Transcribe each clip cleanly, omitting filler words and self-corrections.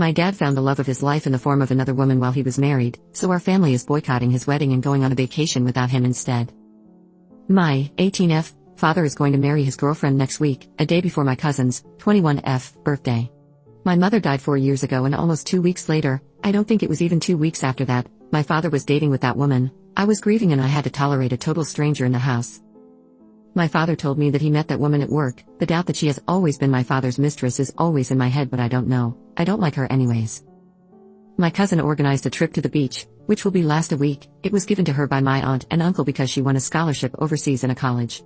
My dad found the love of his life in the form of another woman while he was married, so our family is boycotting his wedding and going on a vacation without him instead. My 18F father is going to marry his girlfriend next week, a day before my cousin's 21F birthday. My mother died 4 years ago, and almost 2 weeks later, I don't think it was even 2 weeks after that, my father was dating with that woman. I was grieving and I had to tolerate a total stranger in the house. My father told me that he met that woman at work. The doubt that she has always been my father's mistress is always in my head, but I don't know. I don't like her anyways. My cousin organized a trip to the beach, which will last a week. It was given to her by my aunt and uncle because she won a scholarship overseas in a college.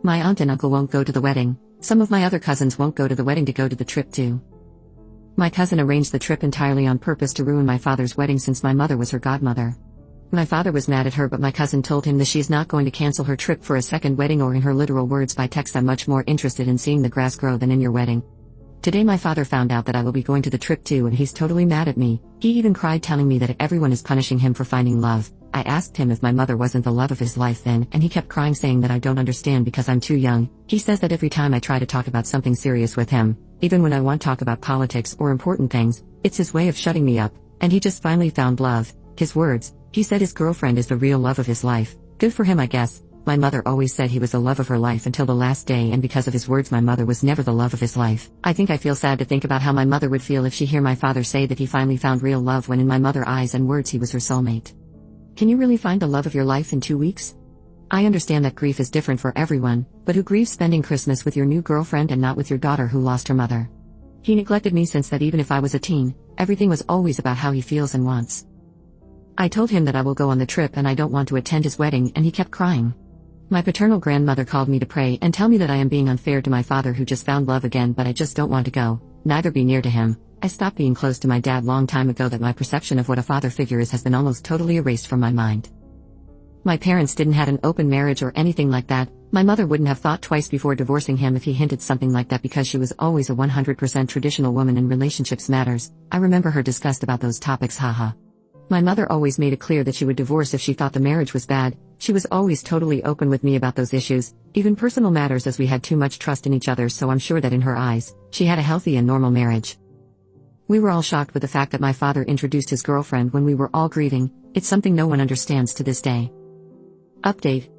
My aunt and uncle won't go to the wedding. Some of my other cousins won't go to the wedding to go to the trip too. My cousin arranged the trip entirely on purpose to ruin my father's wedding since my mother was her godmother. My father was mad at her, but my cousin told him that she is not going to cancel her trip for a second wedding, or in her literal words by text, "I'm much more interested in seeing the grass grow than in your wedding." Today my father found out that I will be going to the trip too, and he's totally mad at me. He even cried, telling me that everyone is punishing him for finding love. I asked him if my mother wasn't the love of his life then, and he kept crying, saying that I don't understand because I'm too young. He says that every time I try to talk about something serious with him, even when I want to talk about politics or important things, it's his way of shutting me up, and he just finally found love. His words, he said his girlfriend is the real love of his life. Good for him, I guess. My mother always said he was the love of her life until the last day, and because of his words my mother was never the love of his life. I feel sad to think about how my mother would feel if she hear my father say that he finally found real love, when in my mother's eyes and words he was her soulmate. Can you really find the love of your life in 2 weeks? I understand that grief is different for everyone, but who grieves spending Christmas with your new girlfriend and not with your daughter who lost her mother? He neglected me since that. Even if I was a teen, everything was always about how he feels and wants. I told him that I will go on the trip and I don't want to attend his wedding, and he kept crying. My paternal grandmother called me to pray and tell me that I am being unfair to my father who just found love again, but I just don't want to go, neither be near to him. I stopped being close to my dad long time ago. That my perception of what a father figure is has been almost totally erased from my mind. My parents didn't have an open marriage or anything like that. My mother wouldn't have thought twice before divorcing him if he hinted something like that, because she was always a 100% traditional woman in relationships matters. I remember her disgust about those topics, haha. My mother always made it clear that she would divorce if she thought the marriage was bad. She was always totally open with me about those issues, even personal matters, as we had too much trust in each other, so I'm sure that in her eyes, she had a healthy and normal marriage. We were all shocked with the fact that my father introduced his girlfriend when we were all grieving. It's something no one understands to this day. Update.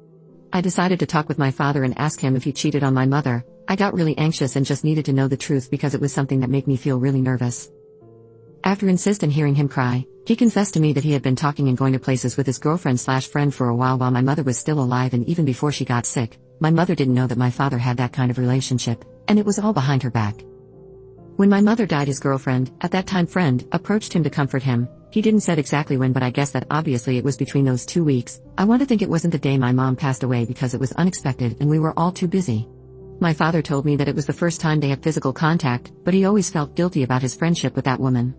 I decided to talk with my father and ask him if he cheated on my mother. I got really anxious and just needed to know the truth because it was something that made me feel really nervous. After insisting hearing him cry, he confessed to me that he had been talking and going to places with his girlfriend/friend for a while my mother was still alive, and even before she got sick. My mother didn't know that my father had that kind of relationship, and it was all behind her back. When my mother died, his girlfriend, at that time friend, approached him to comfort him. He didn't say exactly when, but I guess that obviously it was between those 2 weeks. I want to think it wasn't the day my mom passed away because it was unexpected and we were all too busy. My father told me that it was the first time they had physical contact, but he always felt guilty about his friendship with that woman.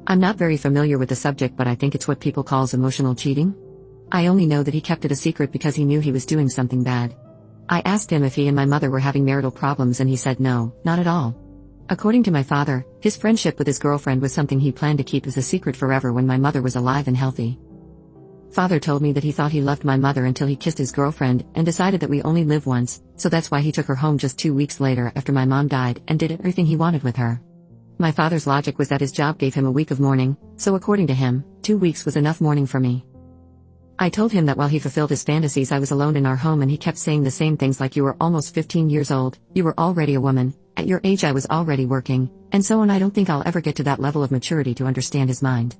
I'm not very familiar with the subject, but I think it's what people call emotional cheating. I only know that he kept it a secret because he knew he was doing something bad. I asked him if he and my mother were having marital problems, and he said no, not at all. According to my father, his friendship with his girlfriend was something he planned to keep as a secret forever when my mother was alive and healthy. Father told me that he thought he loved my mother until he kissed his girlfriend and decided that we only live once, so that's why he took her home just 2 weeks later after my mom died and did everything he wanted with her. My father's logic was that his job gave him a week of mourning, so according to him, 2 weeks was enough mourning for me. I told him that while he fulfilled his fantasies I was alone in our home, and he kept saying the same things like, "You were almost 15 years old, you were already a woman, at your age I was already working," and so on. I don't think I'll ever get to that level of maturity to understand his mind.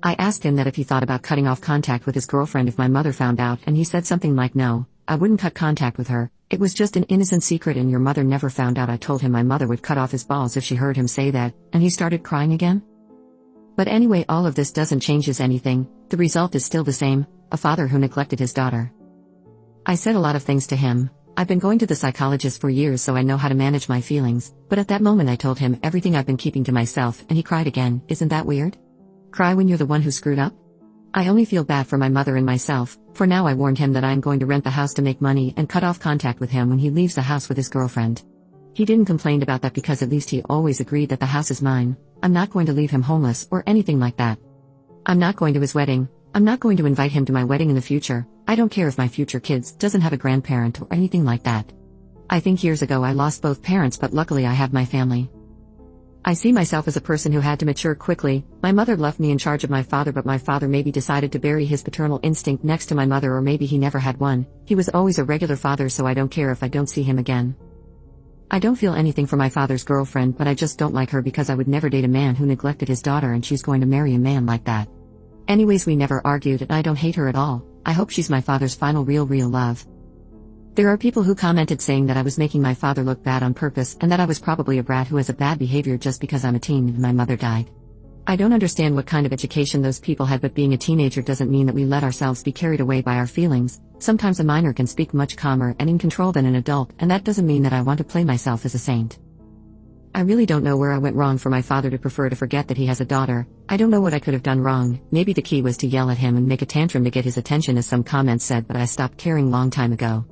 I asked him that if he thought about cutting off contact with his girlfriend if my mother found out, and he said something like, "No, I wouldn't cut contact with her. It was just an innocent secret and your mother never found out." I told him my mother would cut off his balls if she heard him say that, and he started crying again. But anyway, all of this doesn't change anything. The result is still the same, a father who neglected his daughter. I said a lot of things to him. I've been going to the psychologist for years, so I know how to manage my feelings, but at that moment I told him everything I've been keeping to myself, and he cried again. Isn't that weird? Cry when you're the one who screwed up? I only feel bad for my mother and myself. For now, I warned him that I am going to rent the house to make money and cut off contact with him when he leaves the house with his girlfriend. He didn't complain about that because at least he always agreed that the house is mine. I'm not going to leave him homeless or anything like that. I'm not going to his wedding. I'm not going to invite him to my wedding in the future. I don't care if my future kids doesn't have a grandparent or anything like that. I think years ago I lost both parents, but luckily I have my family. I see myself as a person who had to mature quickly. My mother left me in charge of my father, but my father maybe decided to bury his paternal instinct next to my mother, or maybe he never had one. He was always a regular father, so I don't care if I don't see him again. I don't feel anything for my father's girlfriend, but I just don't like her because I would never date a man who neglected his daughter, and she's going to marry a man like that. Anyways, we never argued and I don't hate her at all. I hope she's my father's final real love. There are people who commented saying that I was making my father look bad on purpose and that I was probably a brat who has a bad behavior just because I'm a teen and my mother died. I don't understand what kind of education those people had, but being a teenager doesn't mean that we let ourselves be carried away by our feelings. Sometimes a minor can speak much calmer and in control than an adult, and that doesn't mean that I want to play myself as a saint. I really don't know where I went wrong for my father to prefer to forget that he has a daughter. I don't know what I could have done wrong. Maybe the key was to yell at him and make a tantrum to get his attention, as some comments said, but I stopped caring long time ago.